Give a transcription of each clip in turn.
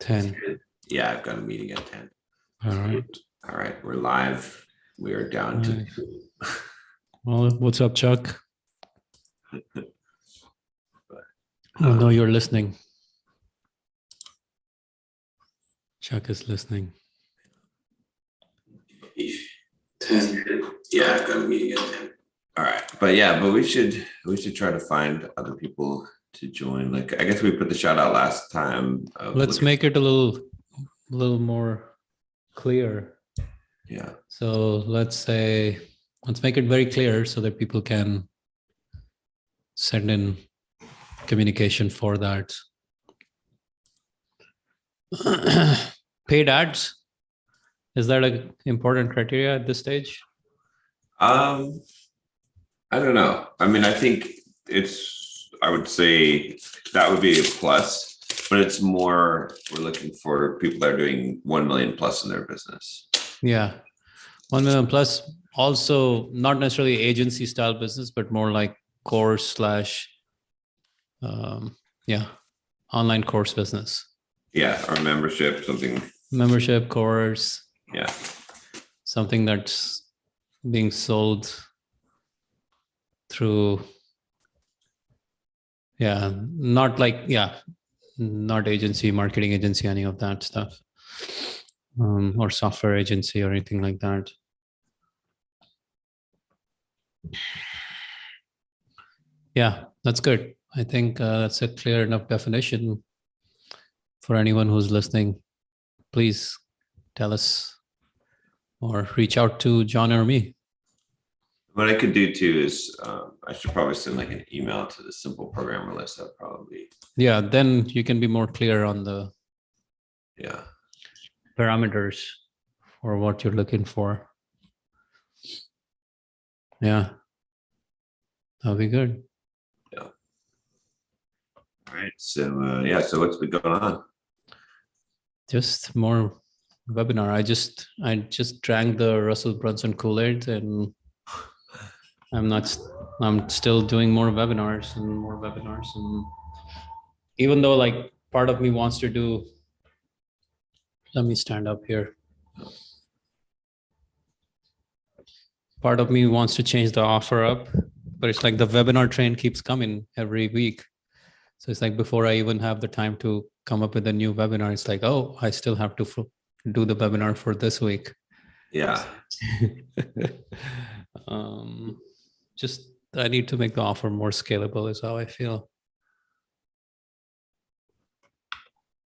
10. Yeah, I've got a meeting at 10. All right. All right, we're live. We are down to Nice. Well, what's up, Chuck? I know you're listening. Chuck is listening. 10. Yeah, I've got a meeting at 10. All right, but we should try to find other people to join. Like, I guess we put the shout out last time. Let's make it a little more clear. Yeah. So let's make it very clear so that people can send in communication for that. Paid ads, is that an important criteria at this stage? I don't know. I mean, I think I would say that would be a plus, but it's more, we're looking for people that are doing 1 million plus in their business. Yeah. 1 million plus, also not necessarily agency style business, but more like course / online course business. Yeah, or membership, something. Membership course. Yeah. Something that's being sold through, not agency, marketing agency, any of that stuff, or software agency or anything like that. Yeah, that's good. I think that's a clear enough definition for anyone who's listening. Please tell us or reach out to John or me. What I could do too is I should probably send like an email to the simple programmer list. That probably. Yeah, then you can be more clear on the parameters for what you're looking for. Yeah, that'll be good. Yeah. All right. So so what's been going on? Just more webinar. I just drank the Russell Brunson Kool-Aid, and I'm still doing more webinars. And even though like part of me wants to do, let me stand up here. Part of me wants to change the offer up, but it's like the webinar train keeps coming every week. So it's like before I even have the time to come up with a new webinar, it's like, oh, I still have to do the webinar for this week. Yeah. Just I need to make the offer more scalable is how I feel.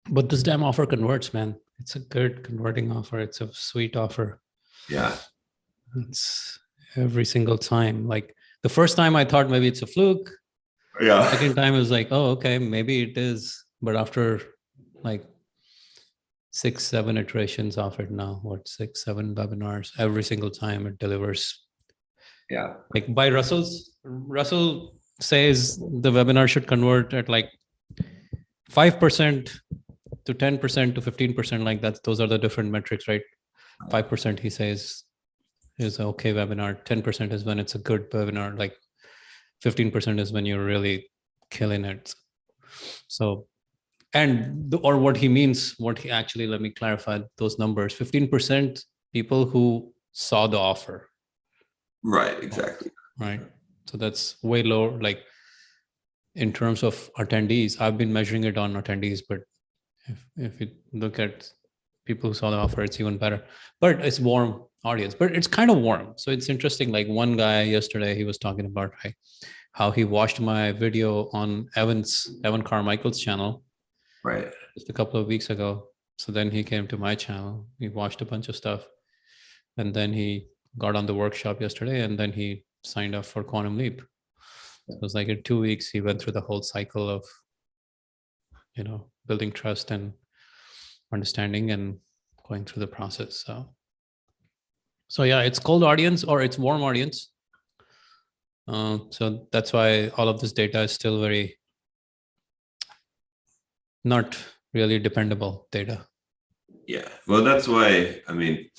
But this damn offer converts, man. It's a good converting offer. It's a sweet offer. Yeah. It's every single time. Like the first time I thought maybe it's a fluke. Yeah. Second time it was like, oh, okay, maybe it is. But after like 6-7 iterations of it now, 6-7 webinars, every single time it delivers. Yeah. Like by Russell says the webinar should convert at like 5% to 10% to 15%, like that. Those are the different metrics, right? 5% he says is an okay webinar. 10% is when it's a good webinar. Like 15% is when you're really killing it. So, what he means, let me clarify those numbers. 15% people who saw the offer. Right, exactly. Right. So that's way lower. Like in terms of attendees, I've been measuring it on attendees, but if you look at people who saw the offer, it's even better. But it's warm audience, but it's kind of warm. So it's interesting. Like one guy yesterday, he was talking about how he watched my video on Evan Carmichael's channel. Right. Just a couple of weeks ago. So then he came to my channel. He watched a bunch of stuff. And then he got on the workshop yesterday, and then he signed up for Quantum Leap. So it was like in 2 weeks, he went through the whole cycle of, building trust and understanding and going through the process. So yeah, it's cold audience or it's warm audience. So that's why all of this data is still very not really dependable data. Yeah. Well, that's why, I mean,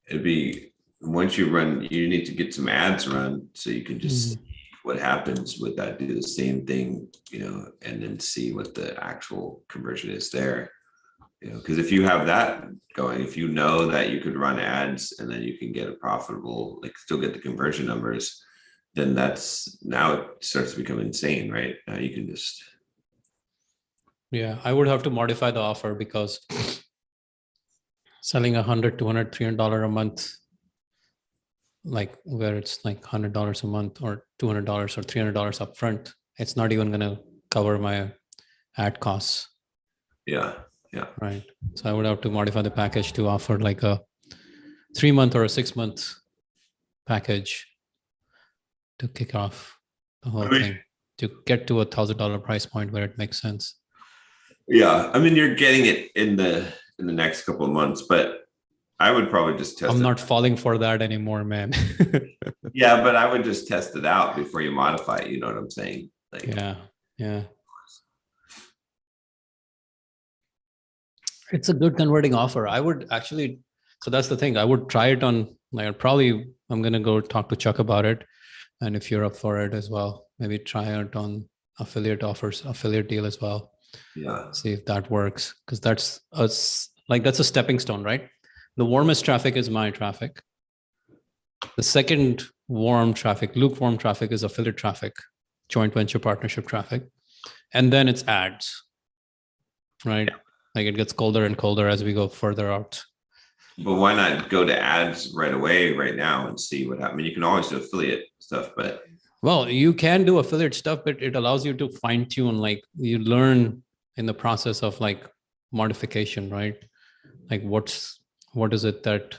it'd be, once you run, you need to get some ads run so you can just see what happens with that, do the same thing, and then see what the actual conversion is there. because if you have that going, if you know that you could run ads and then you can get a profitable, like still get the conversion numbers, then that's now it starts to become insane, right? Now you can just, Yeah, I would have to modify the offer because selling $100, $200, $300 a month, like where it's like $100 a month or $200 or $300 upfront, it's not even going to cover my ad costs, yeah. right? So I would have to modify the package to offer like a 3-month or a 6-month package to kick off the whole thing, to get to $1,000 price point where it makes sense. Yeah, I mean, you're getting it in the next couple of months, but I would probably just test I'm it. not falling for that anymore, man. Yeah, but I would just test it out before you modify it. You know what I'm saying? Like, Yeah. It's a good converting offer. I would actually, so that's the thing. I would try it on, like, I'm going to go talk to Chuck about it. And if you're up for it as well, maybe try it on affiliate deal as well. yeah, See if that works. Because that's a stepping stone, right? The warmest traffic is my traffic. The second lukewarm traffic is affiliate traffic, joint venture partnership traffic. And then it's ads, right? Yeah. Like it gets colder and colder as we go further out. but why not go to ads right away, right now, and see what happens? I mean, you can always do affiliate stuff, but Well, you can do affiliate stuff, but it allows you to fine tune, like you learn in the process of like modification, right? Like what is it that,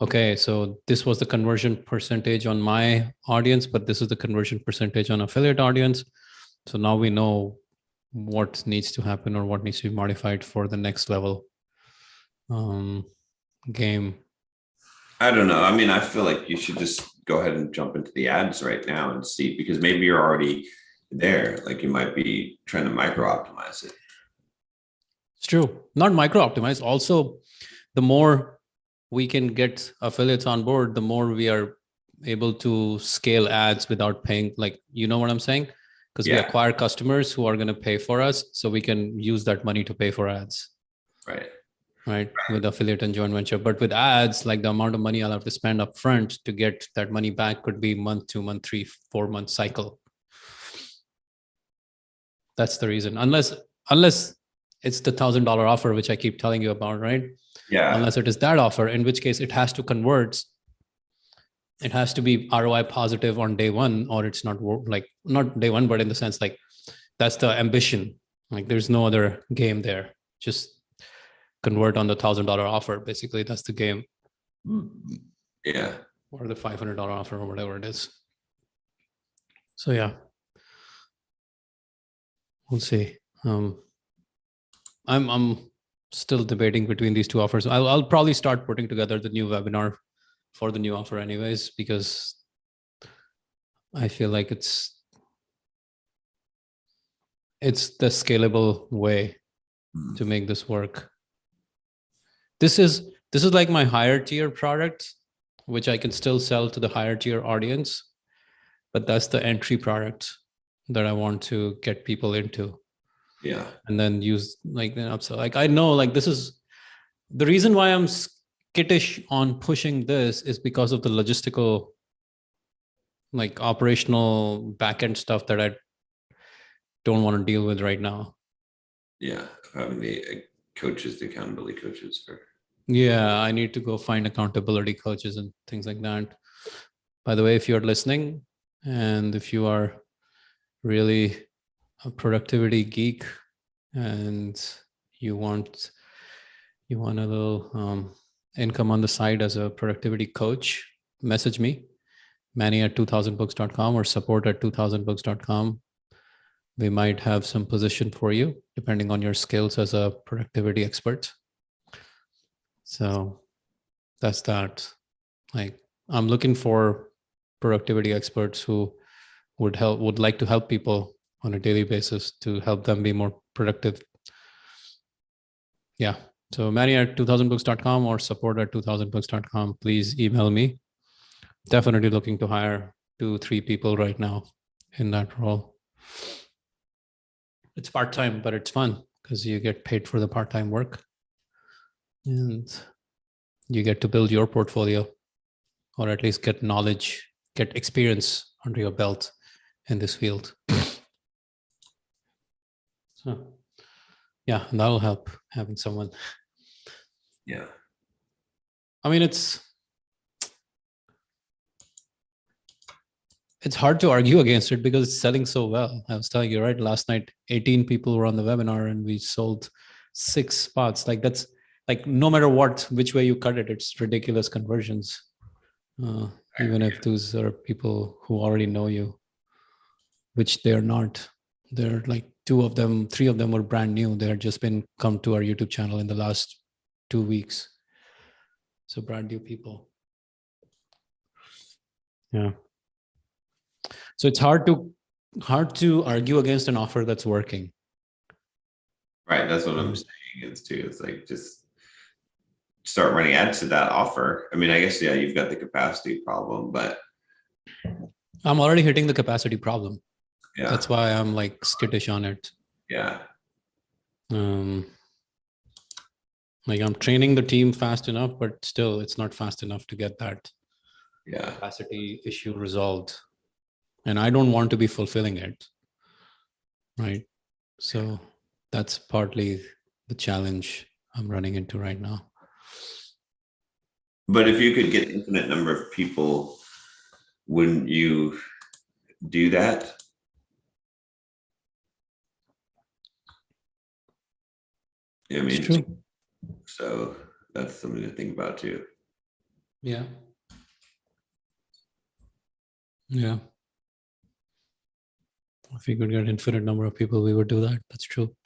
okay, so this was the conversion percentage on my audience, but this is the conversion percentage on affiliate audience. So now we know what needs to happen or what needs to be modified for the next level game. I don't know. I mean, I feel like you should just go ahead and jump into the ads right now and see, because maybe you're already there. Like you might be trying to micro optimize it. It's true. Not micro optimize. Also, the more we can get affiliates on board, the more we are able to scale ads without paying, like, you know what I'm saying? Because we acquire customers who are going to pay for us. So we can use that money to pay for ads. Right. With affiliate and joint venture. But with ads, like the amount of money I'll have to spend up front to get that money back could be month, 2 month, 3, 4 month cycle. That's the reason. Unless it's the $1,000 offer, which I keep telling you about, right? Yeah. Unless it is that offer, in which case it has to convert. It has to be ROI positive on day one, or it's not day one, but in the sense like that's the ambition. Like there's no other game there. Just convert on the $1,000 offer. Basically, that's the game. Yeah. Or the $500 offer or whatever it is. So yeah, we'll see. I'm still debating between these two offers. I'll probably start putting together the new webinar for the new offer anyways, because I feel like it's the scalable way to make this work. This is like my higher tier product, which I can still sell to the higher tier audience, but that's the entry product that I want to get people into. Yeah. And then use like the upsell. Like I know, like this is the reason why I'm skittish on pushing this is because of the logistical, like operational backend stuff that I don't want to deal with right now. Yeah. Having the coaches, the accountability coaches for. Yeah, I need to go find accountability coaches and things like that. By the way, if you're listening and if you are really a productivity geek and you want a little income on the side as a productivity coach, message me, manny@2000books.com or support@2000books.com. We might have some position for you depending on your skills as a productivity expert. So that's that. Like I'm looking for productivity experts who would like to help people on a daily basis to help them be more productive. Yeah. So manny@2000books.com or support@2000books.com. Please email me. Definitely looking to hire 2-3 people right now in that role. It's part-time, but it's fun because you get paid for the part-time work. and you get to build your portfolio, or at least get knowledge, get experience under your belt in this field. So yeah, that'll help, having someone. Yeah. I mean, it's hard to argue against it because it's selling so well. I was telling you, right, last night 18 people were on the webinar and we sold 6 spots. Like, that's like, no matter which way you cut it, it's ridiculous conversions. Even if those are people who already know you, which they're not. They're like 3 of them were brand new. They're just been come to our YouTube channel in the last 2 weeks. So brand new people. Yeah. So it's hard to argue against an offer that's working. Right. That's what I'm saying is too. It's like, just start running ads to that offer. I mean, I guess, yeah, you've got the capacity problem, but I'm already hitting the capacity problem. yeah, That's why I'm like skittish on it. yeah, Like, I'm training the team fast enough, but still it's not fast enough to get that yeah, capacity issue resolved. And I don't want to be fulfilling it. Right. So that's partly the challenge I'm running into right now. but if you could get infinite number of people, wouldn't you do that? I mean, It's true. so that's something to think about too. Yeah. Yeah. If we could get infinite number of people, we would do that. That's true.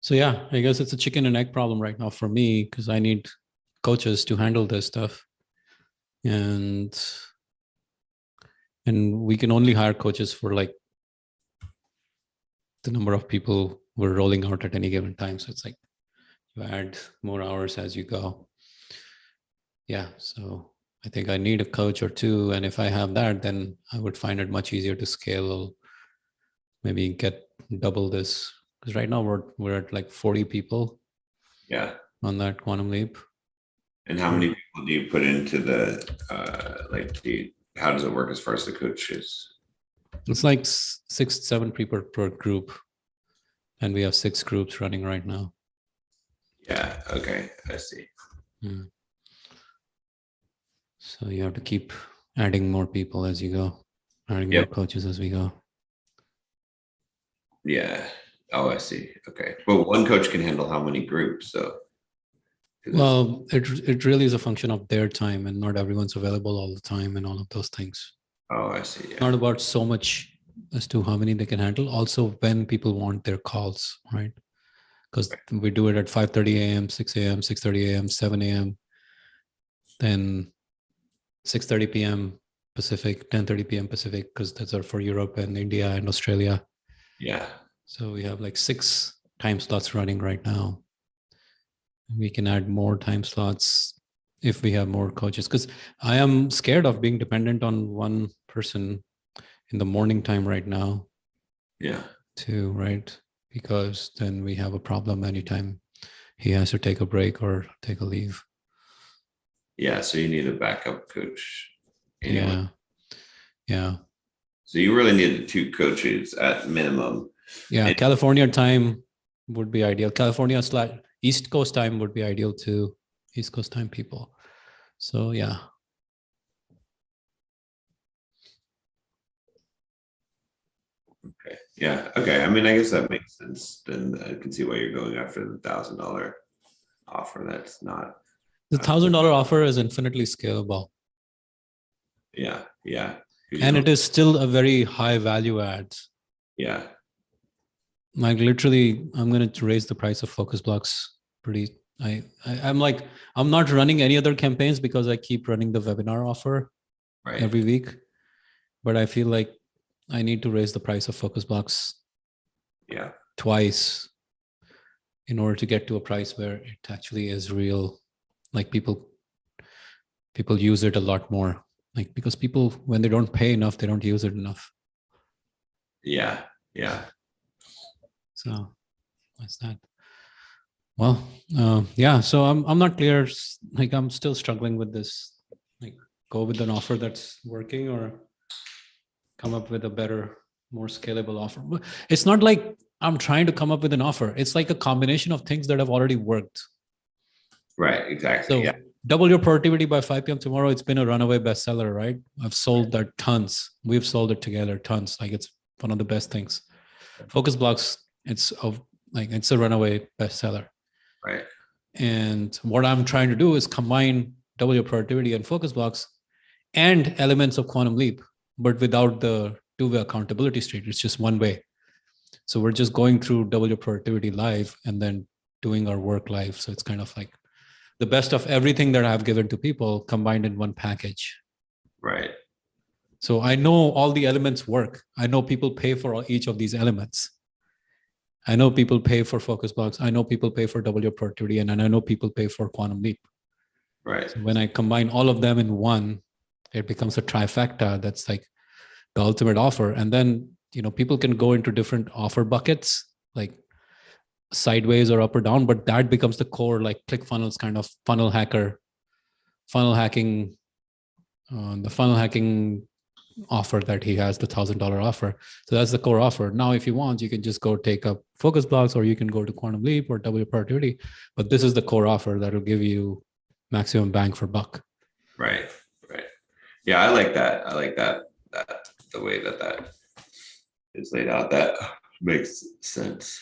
So yeah, I guess it's a chicken and egg problem right now for me, because I need coaches to handle this stuff. And we can only hire coaches for like the number of people we're rolling out at any given time. So it's like you add more hours as you go. Yeah. So I think I need a coach or two. And if I have that, then I would find it much easier to scale, maybe get double this. Because right now we're at like 40 people. Yeah. On that Quantum Leap. And how many people do you put into the how does it work as far as the coaches? It's like 6-7 people per group. And we have 6 groups running right now. Yeah. Okay. I see. So you have to keep adding more people as you go, adding more coaches as we go. Yeah. Oh, I see. Okay. But one coach can handle how many groups? So. Well, it really is a function of their time, and not everyone's available all the time and all of those things. Oh, I see. Yeah. Not about so much as to how many they can handle, also when people want their calls, right? Because we do it at 5:30 a.m., 6 a.m., 6:30 a.m., 7 a.m., then 6:30 p.m. Pacific, 10:30 p.m. Pacific, because that's for Europe and India and Australia. Yeah. So we have like 6 time slots running right now. We can add more time slots if we have more coaches, because I am scared of being dependent on one person in the morning time right now. Yeah. Too, right? Because then we have a problem anytime he has to take a break or take a leave. Yeah. So you need a backup coach. Anyway. Yeah. Yeah. So you really need the 2 coaches at minimum. Yeah. And California time would be ideal. California / East Coast time would be ideal too. East Coast time people. So yeah. Okay. Yeah. Okay. I mean, I guess that makes sense. Then I can see why you're going after the $1,000 offer. That's not. The $1,000 offer is infinitely scalable. Yeah. Yeah. And it is still a very high value add. Yeah. Like literally, I'm going to raise the price of focus blocks pretty. I'm like, I'm not running any other campaigns because I keep running the webinar offer every week. But I feel like I need to raise the price of focus blocks twice in order to get to a price where it actually is real. Like people use it a lot more. Like, because people, when they don't pay enough, they don't use it enough. Yeah. Yeah. So What's that? Well, yeah. So I'm not clear. Like I'm still struggling with this. Like go with an offer that's working or come up with a better, more scalable offer. It's not like I'm trying to come up with an offer. It's like a combination of things that have already worked. Right. Exactly. So Yeah. double your productivity by 5 p.m. tomorrow. It's been a runaway bestseller, right? I've sold that tons. We've sold it together tons. Like it's one of the best things. Focus blocks. It's a runaway bestseller. Right. And what I'm trying to do is combine double your productivity and focus blocks and elements of Quantum Leap, but without the two-way accountability street. It's just one way. So we're just going through double your productivity live and then doing our work live. So it's kind of like the best of everything that I've given to people combined in one package. Right. So I know all the elements work. I know people pay for each of these elements. I know people pay for focus blocks. I know people pay for double your productivity, and I know people pay for Quantum Leap. Right. So when I combine all of them in one, it becomes a trifecta that's like the ultimate offer. And then, people can go into different offer buckets, like sideways or up or down, but that becomes the core, like ClickFunnels kind of funnel hacking, the funnel hacking offer that he has, the $1,000 offer. So that's the core offer. Now, if you want, you can just go take up focus blocks, or you can go to Quantum Leap or double your productivity. But this is the core offer that will give you maximum bang for buck. Right. Right. Yeah, I like that. I like that the way that is laid out. That makes sense.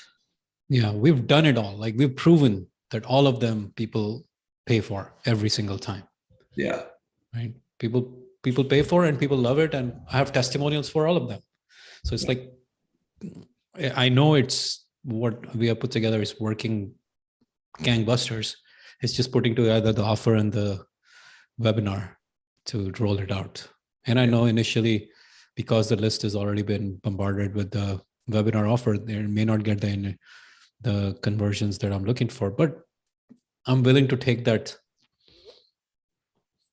Yeah, we've done it all. Like we've proven that all of them people pay for every single time. Yeah. Right. People pay for it and people love it. And I have testimonials for all of them. So it's like, I know it's what we have put together is working gangbusters. It's just putting together the offer and the webinar to roll it out. And I know initially, because the list has already been bombarded with the webinar offer, they may not get the conversions that I'm looking for, but I'm willing to take that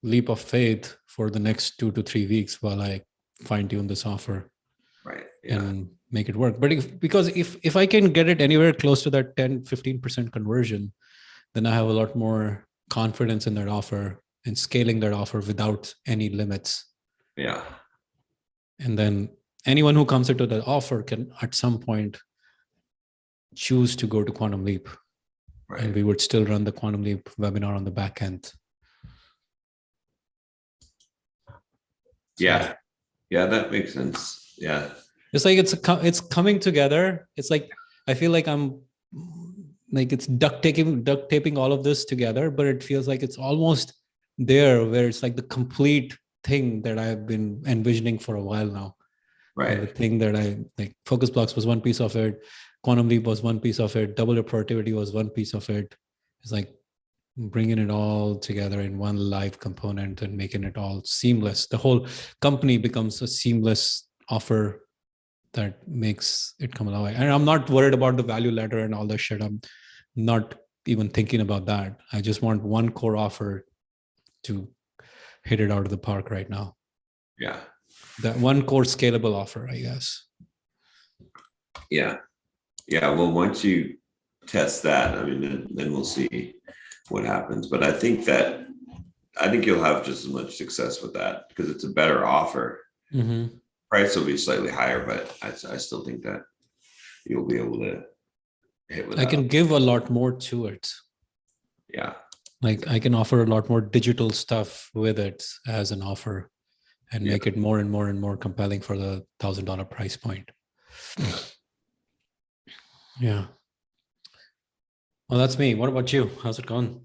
leap of faith for the next 2 to 3 weeks while I fine tune this offer. Right. Yeah. And make it work. But if I can get it anywhere close to that 10-15% conversion, then I have a lot more confidence in that offer and scaling that offer without any limits. Yeah. And then anyone who comes into the offer can at some point choose to go to Quantum Leap. Right. And we would still run the Quantum Leap webinar on the back end. Yeah. Yeah, that makes sense. Yeah. It's like it's coming together. It's like I feel like I'm like it's duct taping all of this together, but it feels like it's almost there where it's like the complete thing that I've been envisioning for a while now. Right. And the thing that I like, focus blocks was one piece of it, Quantum Leap was one piece of it, double your productivity was one piece of it. It's like bringing it all together in one live component and making it all seamless. The whole company becomes a seamless offer that makes it come alive. And I'm not worried about the value ladder and all that shit. I'm not even thinking about that. I just want one core offer to hit it out of the park right now. Yeah. That one core scalable offer, I guess. Yeah. Yeah. Well, once you test that, I mean, then we'll see what happens. But I think you'll have just as much success with that because it's a better offer. Mm-hmm. Price will be slightly higher, but I still think that you'll be able to hit with I can give a lot more to it. Yeah. Like I can offer a lot more digital stuff with it as an offer and make it more and more and more compelling for the $1,000 price point. Yeah. Well, that's me. What about you? How's it going?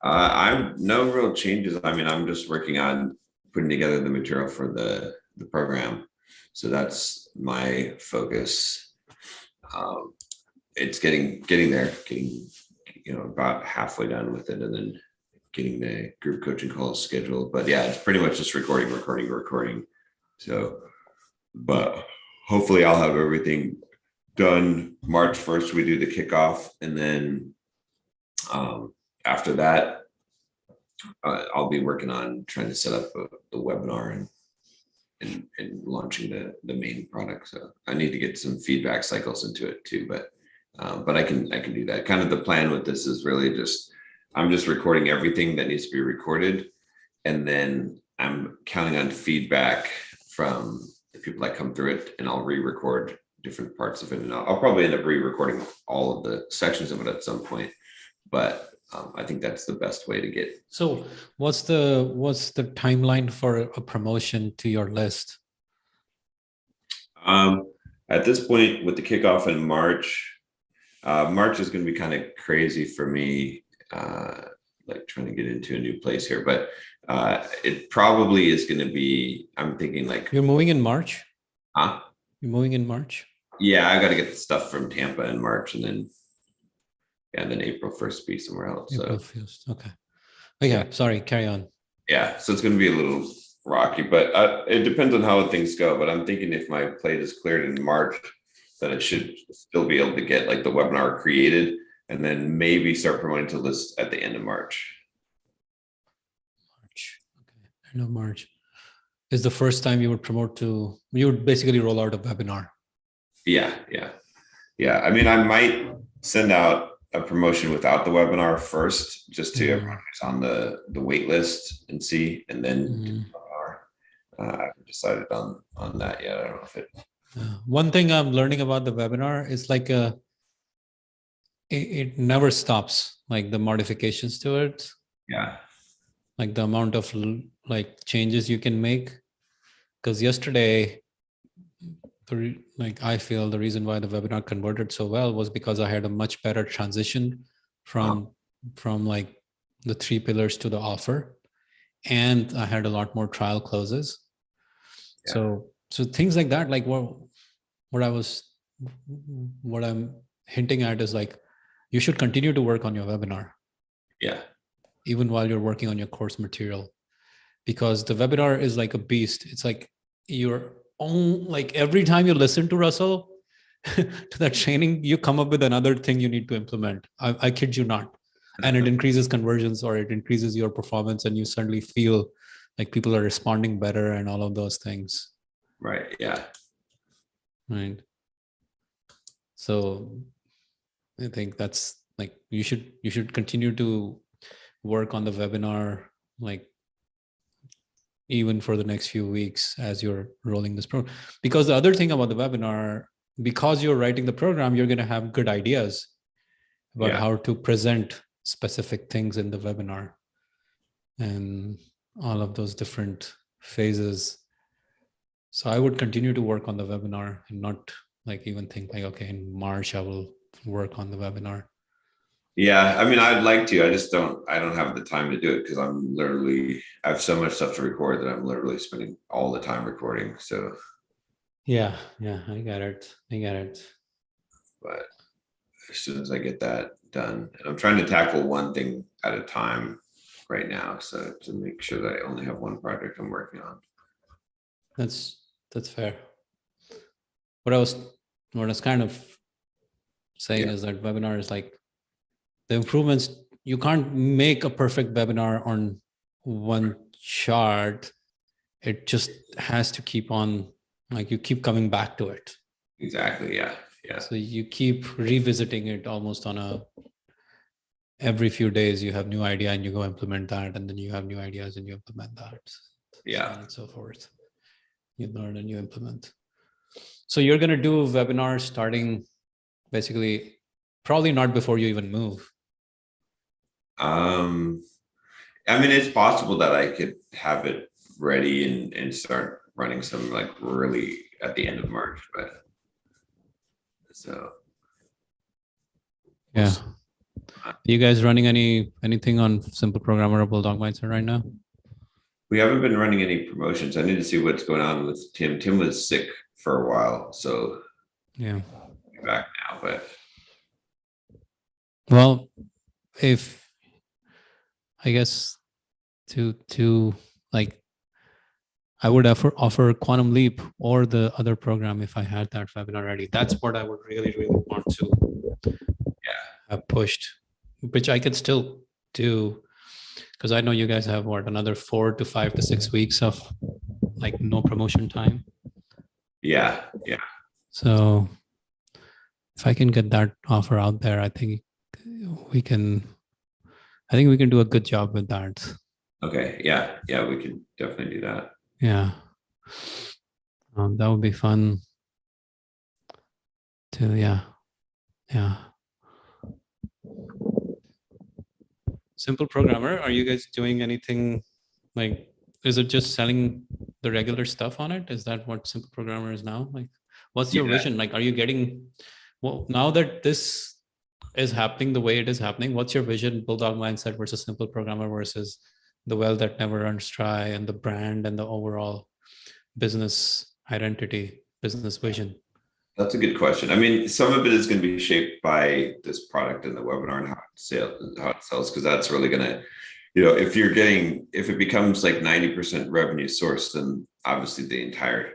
I'm no real changes. I mean, I'm just working on putting together the material for the program. So that's my focus. It's getting there, about halfway done with it, and then getting the group coaching calls scheduled. But yeah, it's pretty much just recording. So, but hopefully I'll have everything done March 1st. We do the kickoff, and then after that, I'll be working on trying to set up the webinar and launching the main product. So I need to get some feedback cycles into it too, but But I can do that. Kind of the plan with this is really just, I'm just recording everything that needs to be recorded. And then I'm counting on feedback from the people that come through it, and I'll re-record different parts of it. And I'll probably end up re-recording all of the sections of it at some point. But I think that's the best way to get. So what's the timeline for a promotion to your list? At this point, with the kickoff in March, March is going to be kind of crazy for me, like trying to get into a new place here, but it probably is going to be, I'm thinking like, You're moving in March? huh? You're moving in March? Yeah, I got to get the stuff from Tampa in March, and then, yeah, and then April 1st be somewhere else. April So 1st. Okay. Oh, yeah, sorry, carry on. yeah, so it's going to be a little rocky, but it depends on how things go. But I'm thinking if my plate is cleared in March, then it should still be able to get like the webinar created, and then maybe start promoting to list at the end of March. March. Okay. End of March is the first time you would you would basically roll out a webinar. Yeah. I mean, I might send out a promotion without the webinar first, just to everyone who's on the wait list and see, and then do the webinar. I haven't decided on that yet. I don't know if it. One thing I'm learning about the webinar is like it never stops, like the modifications to it, Yeah. like the amount of like changes you can make. Because yesterday, I feel the reason why the webinar converted so well was because I had a much better transition from like the 3 pillars to the offer, and I had a lot more trial closes. Yeah. So things like that, like what I'm hinting at is like, you should continue to work on your webinar. Yeah. Even while you're working on your course material, because the webinar is like a beast. It's like your own, like every time you listen to Russell to that training, you come up with another thing you need to implement. I kid you not. And it increases conversions, or it increases your performance, and you suddenly feel like people are responding better and all of those things. Right. Yeah. Right. So I think that's like, you should continue to work on the webinar, like even for the next few weeks as you're rolling this program. Because the other thing about the webinar, because you're writing the program, you're going to have good ideas about how to present specific things in the webinar and all of those different phases. So I would continue to work on the webinar and not like even think like, okay, in March, I will work on the webinar. Yeah, I mean, I'd like to. I don't have the time to do it because I have so much stuff to record that I'm literally spending all the time recording. So yeah, I get it. But as soon as I get that done, and I'm trying to tackle one thing at a time right now, so to make sure that I only have one project I'm working on. That's fair. What I was kind of saying is that webinar is like the improvements. You can't make a perfect webinar on one chart. It just has to keep on, like you keep coming back to it. Exactly. Yeah. So you keep revisiting it almost on every few days. You have new idea and you go implement that, and then you have new ideas and you implement that. Yeah. So on and so forth. You learn and you implement. So you're going to do webinars starting basically probably not before you even move. I mean, it's possible that I could have it ready and start running some like really at the end of March, but so. Yeah. Are you guys running anything on Simple Programmer or Bulldog Mindset right now? We haven't been running any promotions. I need to see what's going on with Tim. Tim was sick for a while, so yeah, he's back now. But well, if I guess to like, I would offer Quantum Leap or the other program if I had that webinar ready. That's what I would really want to have pushed, which I could still do. Because I know you guys have another 4 to 5 to 6 weeks of like no promotion time. Yeah. So if I can get that offer out there, I think we can do a good job with that. Okay. Yeah. Yeah. We can definitely do that. Yeah. That would be fun to, yeah. Yeah. Simple Programmer, are you guys doing anything like, is it just selling the regular stuff on it? Is that what Simple Programmer is now? Like, what's your Yeah. vision? Like, are you getting, well, now that this is happening the way it is happening, what's your vision, Bulldog Mindset versus Simple Programmer versus the well that never runs dry, and the brand and the overall business identity, business vision? That's a good question. I mean, some of it is going to be shaped by this product and the webinar and how it sells, because that's really going to, if it becomes like 90% revenue source, then obviously the entire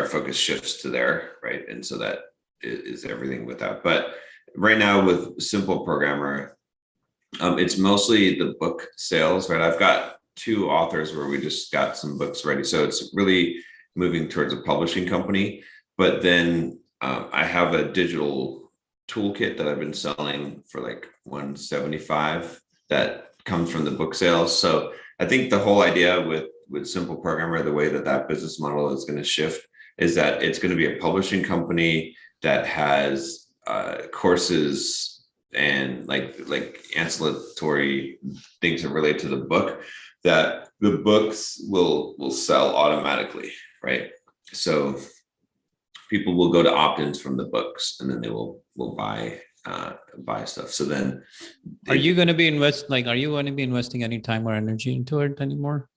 focus shifts to there, right? And so that is everything with that. But right now with Simple Programmer, it's mostly the book sales, right? I've got 2 authors where we just got some books ready. So it's really moving towards a publishing company. But then I have a digital toolkit that I've been selling for like $175 that comes from the book sales. So I think the whole idea with Simple Programmer, the way that business model is going to shift, is that it's going to be a publishing company that has courses and like ancillary things that relate to the book, that the books will sell automatically, right? So people will go to opt-ins from the books, and then they will buy stuff. So then, are you going to be investing any time or energy into it anymore?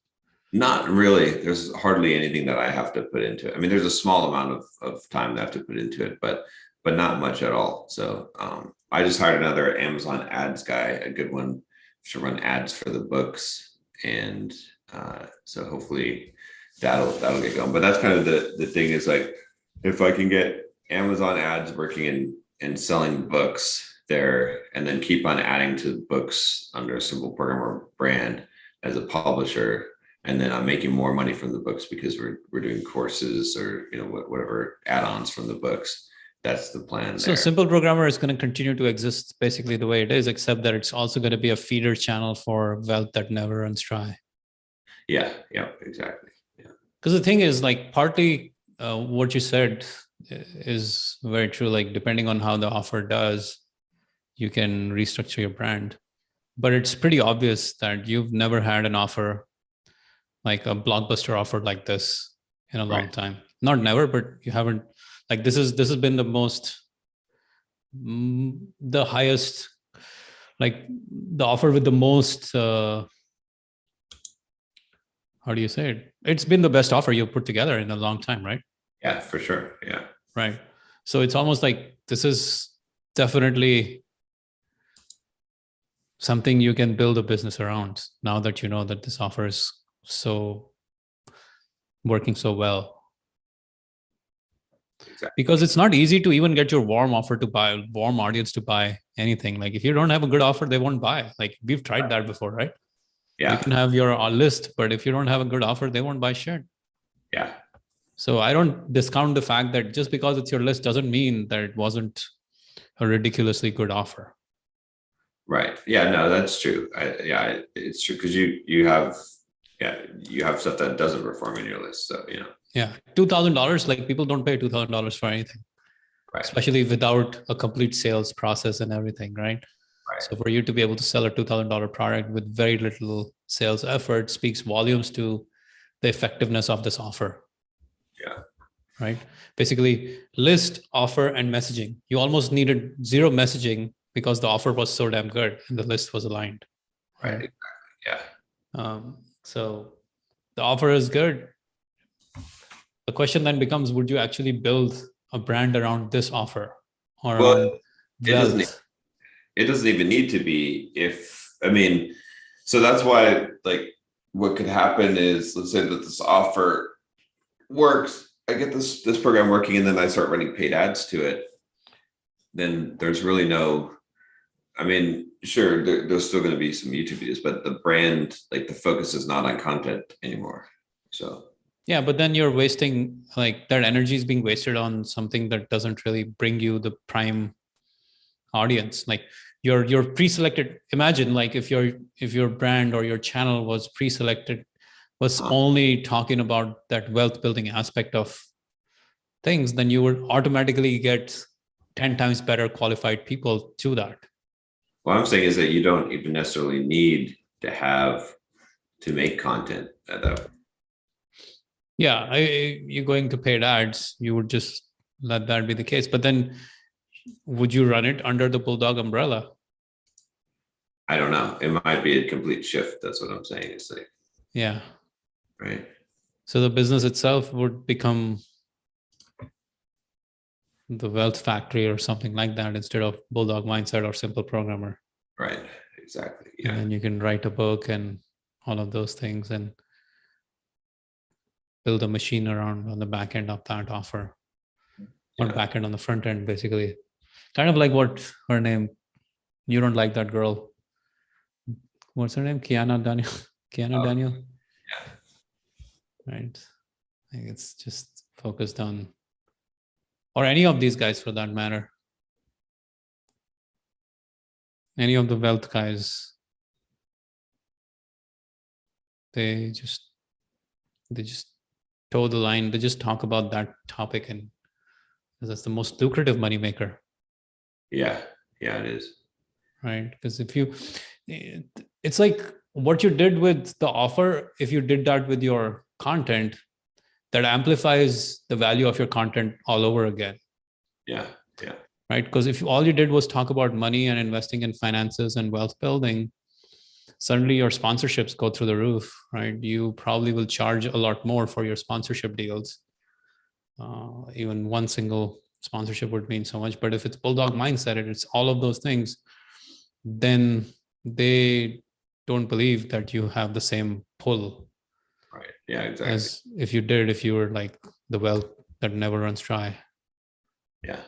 Not really. There's hardly anything that I have to put into it. I mean, there's a small amount of time that I have to put into it, but not much at all. So I just hired another Amazon ads guy, a good one, to run ads for the books, and so hopefully that'll get going. But that's kind of the thing, is like, if I can get Amazon ads working and selling books there, and then keep on adding to books under a Simple Programmer brand as a publisher, and then I'm making more money from the books because we're doing courses or whatever add-ons from the books. That's the plan. So Simple Programmer is going to continue to exist basically the way it is, except that it's also going to be a feeder channel for wealth that never runs dry. Yeah, exactly. Yeah. Because the thing is, like, partly what you said is very true. Like, depending on how the offer does, you can restructure your brand. But it's pretty obvious that you've never had an offer, like a blockbuster offer like this, in a long time. Not never, but you haven't. Like, this has been the highest, like the offer with the most, how do you say it? It's been the best offer you've put together in a long time, right? Yeah, for sure. Yeah. Right. So it's almost like this is definitely something you can build a business around, now that you know that this offer is so working so well. Exactly. Because it's not easy to even get your warm audience to buy anything. Like, if you don't have a good offer, they won't buy. Like, we've tried that before, right? Yeah. You can have your list, but if you don't have a good offer, they won't buy shit. Yeah. So I don't discount the fact that just because it's your list doesn't mean that it wasn't a ridiculously good offer. Right. Yeah, no, that's true. It's true, because you have stuff that doesn't perform in your list. So, Yeah. $2,000, like, people don't pay $2,000 for anything, right. Especially without a complete sales process and everything, right? Right. So for you to be able to sell a $2,000 product with very little sales effort speaks volumes to the effectiveness of this offer. Yeah. Right. Basically, list, offer, and messaging. You almost needed zero messaging because the offer was so damn good and the list was aligned. Right. Exactly. Yeah. So the offer is good. The question then becomes, would you actually build a brand around this offer, or around wealth? It doesn't even need to be. So that's why, like, what could happen is, let's say that this offer works, I get this program working, and then I start running paid ads to it. Then there's really no, sure, there's still going to be some YouTube videos, but the brand, like, the focus is not on content anymore. So Yeah, but then you're wasting, like, that energy is being wasted on something that doesn't really bring you the prime audience. Like your pre-selected, imagine like if your brand or your channel was pre-selected, was only talking about that wealth building aspect of things, then you would automatically get 10 times better qualified people to that. What I'm saying is that you don't even necessarily need to make content at that. Yeah, you're going to paid ads, you would just let that be the case. But then would you run it under the Bulldog umbrella? I don't know. It might be a complete shift. That's what I'm saying. It's like, Yeah. right. So the business itself would become the Wealth Factory or something like that instead of Bulldog Mindset or Simple Programmer. Right. Exactly. Yeah. And then you can write a book and all of those things and build a machine around on the back end of that offer. Or back end on the front end, basically. Kind of like what her name, you don't like that girl. What's her name? Kiana Daniel. Kiana Daniel. Yeah. Right. I think it's just focused on, or any of these guys for that matter. Any of the wealth guys, they just toe the line. They just talk about that topic, and that's the most lucrative moneymaker. Yeah. Yeah, it is. Right. Because it's like what you did with the offer, if you did that with your content, that amplifies the value of your content all over again. Yeah. Yeah. Right. Because if all you did was talk about money and investing in finances and wealth building, suddenly your sponsorships go through the roof, right? You probably will charge a lot more for your sponsorship deals. Even one single sponsorship would mean so much. But if it's Bulldog Mindset and it's all of those things, then they don't believe that you have the same pull. Right. Yeah, exactly. As if you were like the well that never runs dry. Yeah.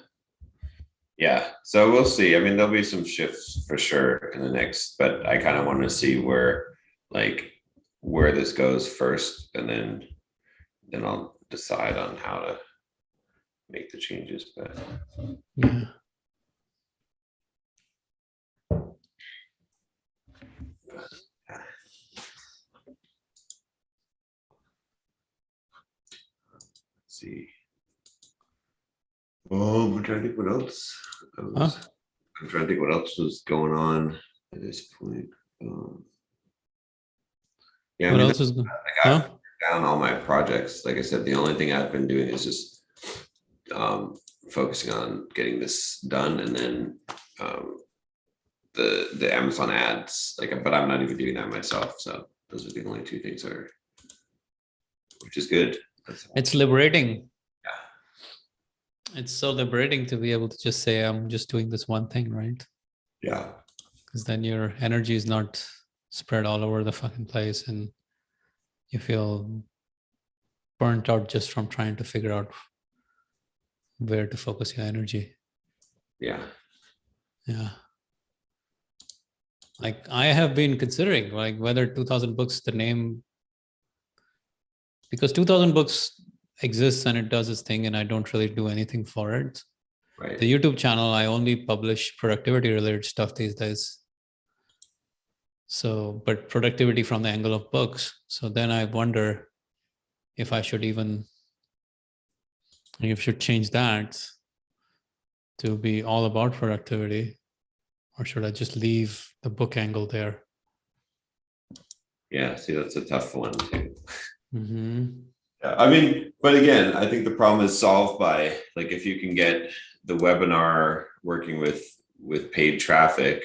Yeah. So we'll see. I mean, there'll be some shifts for sure in the next, but I kind of want to see where this goes first, and then I'll decide on how to make the changes. But yeah. See. I'm trying to think what else. I'm trying to think what else was going on at this point. Yeah, What else is going on? Down all my projects. Like I said, the only thing I've been doing is just focusing on getting this done, and then the Amazon ads. But I'm not even doing that myself. So those are the only two things which is good. It's liberating. Yeah. It's so liberating to be able to just say, I'm just doing this one thing, right? Yeah. Because then your energy is not spread all over the fucking place, and you feel burnt out just from trying to figure out where to focus your energy. Yeah. Yeah. Like I have been considering whether 2000 Books, the name, because 2000 Books exists and it does its thing and I don't really do anything for it. Right. The YouTube channel, I only publish productivity related stuff these days. So, but productivity from the angle of books. So then I wonder if I should change that to be all about productivity, or should I just leave the book angle there? Yeah, see, that's a tough one too. Mm-hmm. Yeah, I mean, but again, I think the problem is solved by if you can get the webinar working with paid traffic,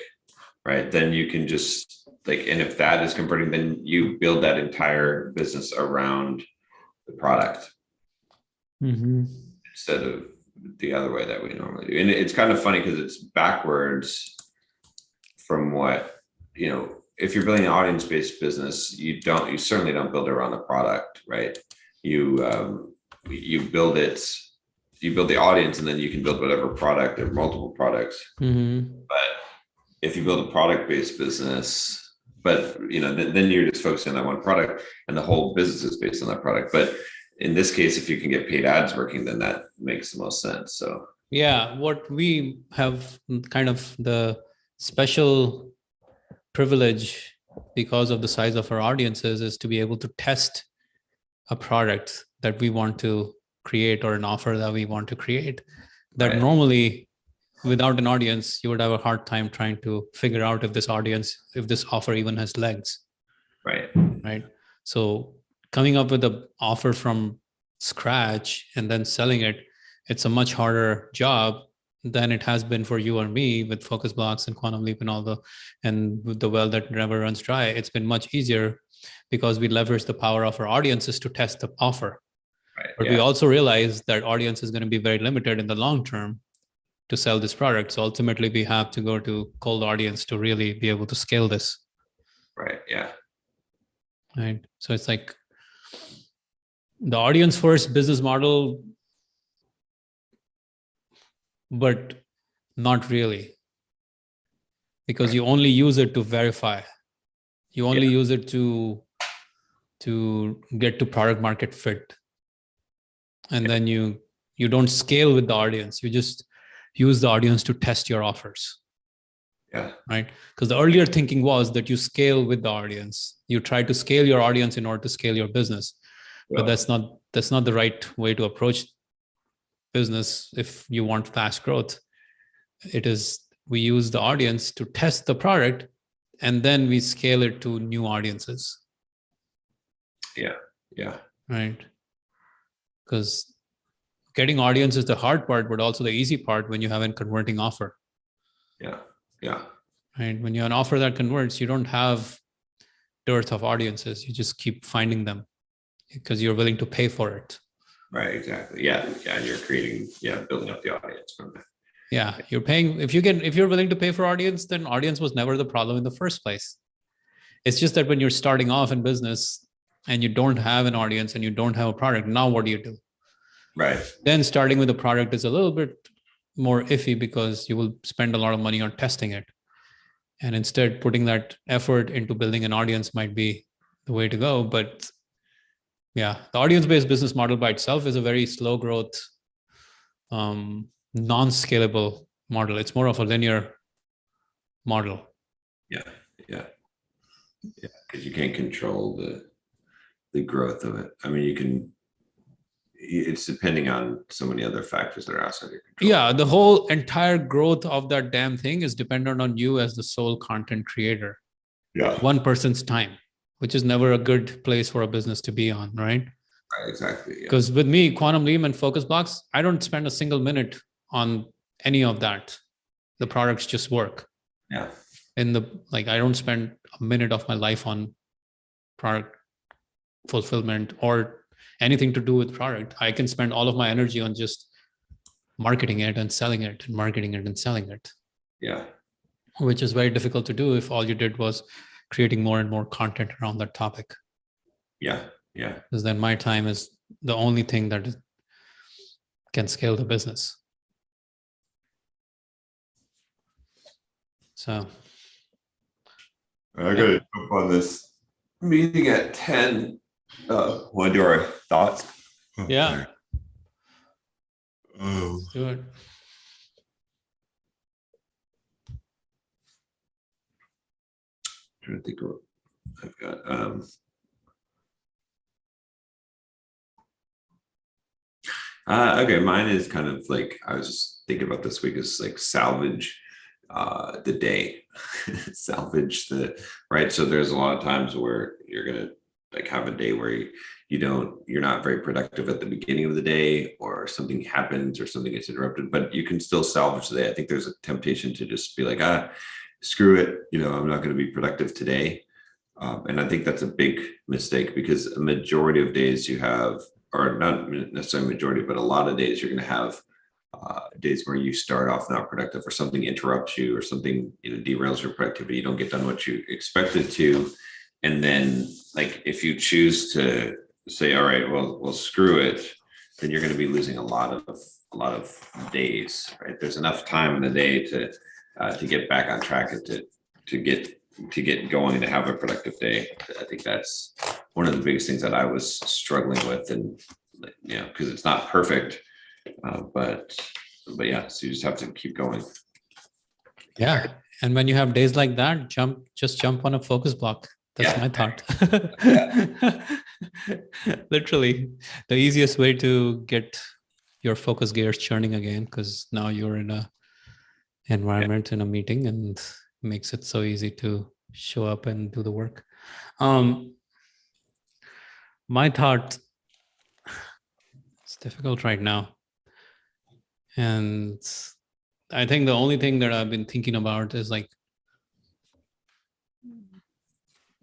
right? Then you can just and if that is converting, then you build that entire business around the product instead of the other way that we normally do. And it's kind of funny because it's backwards from what, if you're building an audience-based business, you certainly don't build it around the product, right? You build the audience, and then you can build whatever product or multiple products. But if you build a product-based business, then you're just focusing on that one product, and the whole business is based on that product. But in this case, if you can get paid ads working, then that makes the most sense. So Yeah, what we have kind of the special privilege because of the size of our audiences is to be able to test a product that we want to create or an offer that we want to create that Right. normally without an audience you would have a hard time trying to figure out if this offer even has legs. Right. Right. So coming up with an offer from scratch and then selling it, it's a much harder job than it has been for you or me with Focus Blocks and Quantum Leap and and with the well that never runs dry. It's been much easier because we leverage the power of our audiences to test the offer. Right. But we also realize that audience is going to be very limited in the long term to sell this product. So ultimately we have to go to cold audience to really be able to scale this. Right. Yeah. Right. So it's like the audience first business model, but not really, because you only use it to verify. You only use it to get to product market fit. And then you don't scale with the audience. You just use the audience to test your offers. Yeah. Right. Because the earlier thinking was that you scale with the audience. You try to scale your audience in order to scale your business. But that's not the right way to approach business if you want fast growth. It is, we use the audience to test the product and then we scale it to new audiences. Yeah. Yeah. Right. Because getting audience is the hard part, but also the easy part when you have a converting offer. Yeah. Yeah. Right. When you have an offer that converts, you don't have dearth of audiences. You just keep finding them because you're willing to pay for it. Right. Exactly. Yeah. Yeah. And you're building up the audience from that. Yeah. You're paying, if you're willing to pay for audience, then audience was never the problem in the first place. It's just that when you're starting off in business and you don't have an audience and you don't have a product, now what do you do? Right. Then starting with a product is a little bit more iffy because you will spend a lot of money on testing it. And instead putting that effort into building an audience might be the way to go. But yeah, the audience-based business model by itself is a very slow growth, non-scalable model. It's more of a linear model. Yeah. Yeah. Yeah. Because you can't control the growth of it. I mean, it's depending on so many other factors that are outside your control. Yeah, the whole entire growth of that damn thing is dependent on you as the sole content creator. Yeah. One person's time, which is never a good place for a business to be on, right? Right, exactly. Because with me, Quantum Leap and Focus Blocks, I don't spend a single minute on any of that. The products just work. Yeah. I don't spend a minute of my life on product fulfillment or anything to do with product. I can spend all of my energy on just marketing it and selling it and marketing it and selling it. Yeah. Which is very difficult to do if all you did was creating more and more content around that topic. Yeah. Yeah. Because then my time is the only thing that can scale the business. So I gotta jump on this meeting at 10. Want to do our thoughts? Yeah. Oh. Let's do it. Trying to think what I've got. Okay, mine is kind of like, I was just thinking about this week is like salvage the day. Salvage the right. So there's a lot of times where you're gonna like have a day where you're not very productive at the beginning of the day, or something happens or something gets interrupted, but you can still salvage the day. I think there's a temptation to just be like, screw it, I'm not going to be productive today. And I think that's a big mistake, because a majority of days you have, or not necessarily majority, but a lot of days you're going to have days where you start off not productive, or something interrupts you, or something derails your productivity. You don't get done what you expected to. And then like, if you choose to say, all right, well, screw it, then you're going to be losing a lot of days, right? There's enough time in the day to get back on track and to get going, to have a productive day. I think that's one of the biggest things that I was struggling with, and you know, because it's not perfect. But yeah, so you just have to keep going. Yeah. And when you have days like that, just jump on a focus block. That's Yeah. my thought. Literally, the easiest way to get your focus gears churning again, because now you're in a environment, in a meeting, and makes it so easy to show up and do the work. My thought, it's difficult right now. And I think the only thing that I've been thinking about is like,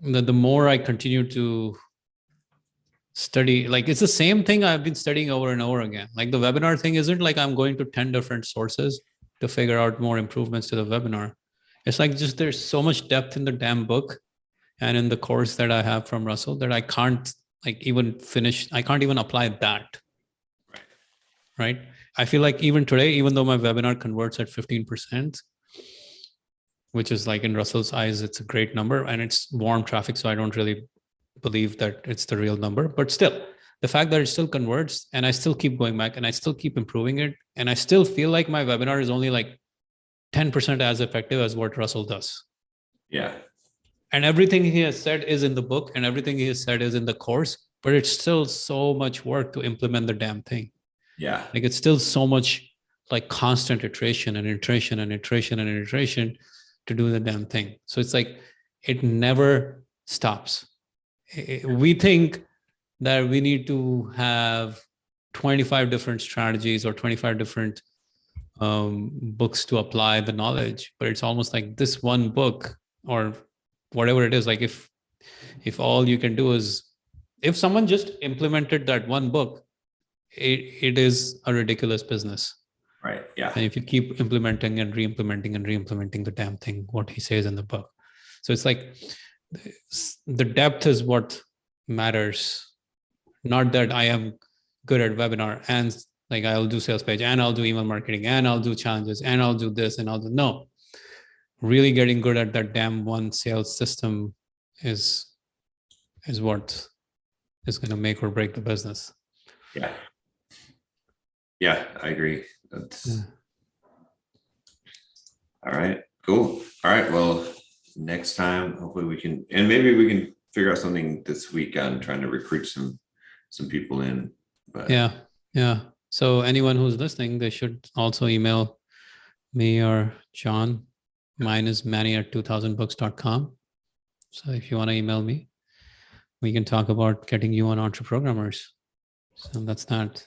that the more I continue to study, like it's the same thing I've been studying over and over again. Like the webinar thing isn't like I'm going to 10 different sources to figure out more improvements to the webinar. It's like just there's so much depth in the damn book and in the course that I have from Russell that I can't like even finish. I can't even apply that. Right. I feel like even today, even though my webinar converts at 15%, which is like in Russell's eyes, it's a great number and it's warm traffic. So I don't really believe that it's the real number, but still the fact that it still converts and I still keep going back and I still keep improving it. And I still feel like my webinar is only like 10% as effective as what Russell does. Yeah. And everything he has said is in the book and everything he has said is in the course, but it's still so much work to implement the damn thing. Yeah. Like it's still so much like constant iteration and iteration and iteration and iteration to do the damn thing. So it's like, it never stops. We think that we need to have 25 different strategies or 25 different books to apply the knowledge, but it's almost like this one book or whatever it is. Like if all you can do is, if someone just implemented that one book, it is a ridiculous business. Right. Yeah. And if you keep implementing and re-implementing and re-implementing the damn thing, what he says in the book. So it's like the depth is what matters. Not that I am good at webinar and like I'll do sales page and I'll do email marketing and I'll do challenges and I'll do this and I'll do, no. Really getting good at that damn one sales system is what is going to make or break the business. Yeah. Yeah, I agree. That's all right. Cool. All right. Well, next time, hopefully we can, and maybe we can figure out something this week on trying to recruit some people in. But yeah. So anyone who's listening, they should also email me or John. Mine is manny@2000books.com. So if you want to email me, we can talk about getting you on Entreprogrammers. So that's that.